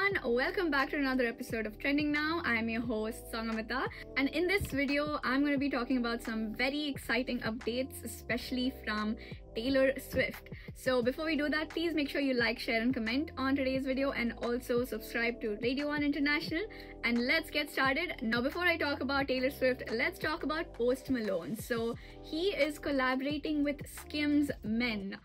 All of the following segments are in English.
everyone, welcome back to another episode of Trending Now. I'm your host Sangamita, and in this video I'm going to be talking about some very exciting updates, especially from Taylor Swift. So before we do that, please make sure you like, share and comment on today's video, and also subscribe to Radio 1 International. And let's get started. Now before I talk about Taylor Swift, let's talk about Post Malone. So he is collaborating with Skims Men,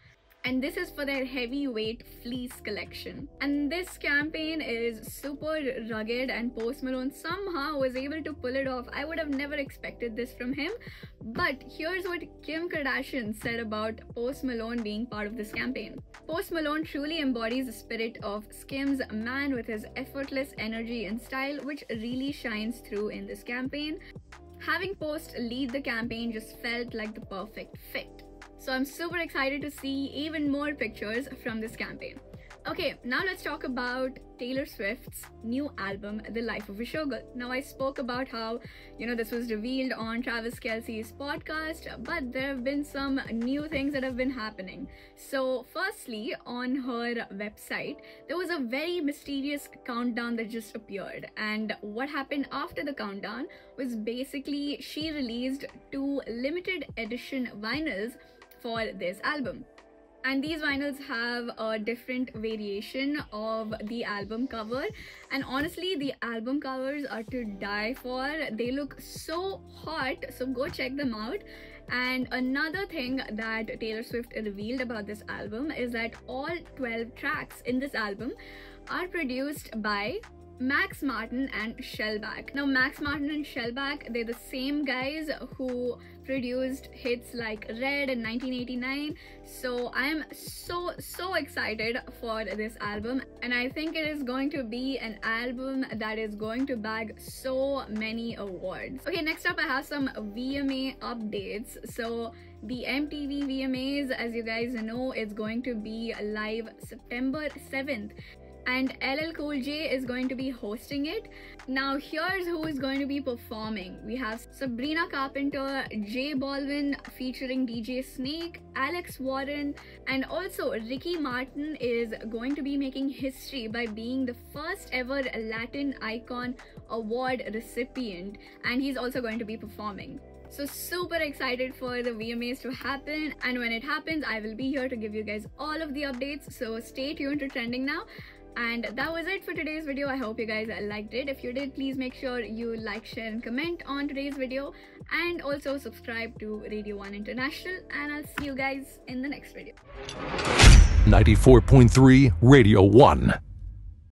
and this is for their heavyweight fleece collection. And this campaign is super rugged, and Post Malone somehow was able to pull it off. I would have never expected this from him. But here's what Kim Kardashian said about Post Malone being part of this campaign. Post Malone truly embodies the spirit of Skims Man with his effortless energy and style, which really shines through in this campaign. Having Post lead the campaign just felt like the perfect fit. So I'm super excited to see even more pictures from this campaign. Okay, now let's talk about Taylor Swift's new album, The Life of a Showgirl. Now I spoke about how, this was revealed on Travis Kelce's podcast, but there have been some new things that have been happening. So firstly, on her website, there was a very mysterious countdown that just appeared. And what happened after the countdown was basically she released 2 limited edition vinyls for this album. And these vinyls have a different variation of the album cover, and honestly the album covers are to die for. They look so hot, so go check them out. And another thing that Taylor Swift revealed about this album is that all 12 tracks in this album are produced by Max Martin and Shellback. Now Max Martin and Shellback, they're the same guys who produced hits like Red in 1989. So I'm so excited for this album, and I think it is going to be an album that is going to bag so many awards. Okay, next up I have some VMA updates. So the MTV VMAs, as you guys know, it's going to be live September 7th. And LL Cool J is going to be hosting it. Now here's who is going to be performing. We have Sabrina Carpenter, J Balvin featuring DJ Snake, Alex Warren, and also Ricky Martin is going to be making history by being the first ever Latin Icon Award recipient, and he's also going to be performing. So super excited for the VMAs to happen, and when it happens I will be here to give you guys all of the updates, so stay tuned to Trending Now. And that was it for today's video. I hope you guys liked it. If you did, please make sure you like, share and comment on today's video, and also subscribe to Radio 1 International, and I'll see you guys in the next video. 94.3 Radio 1.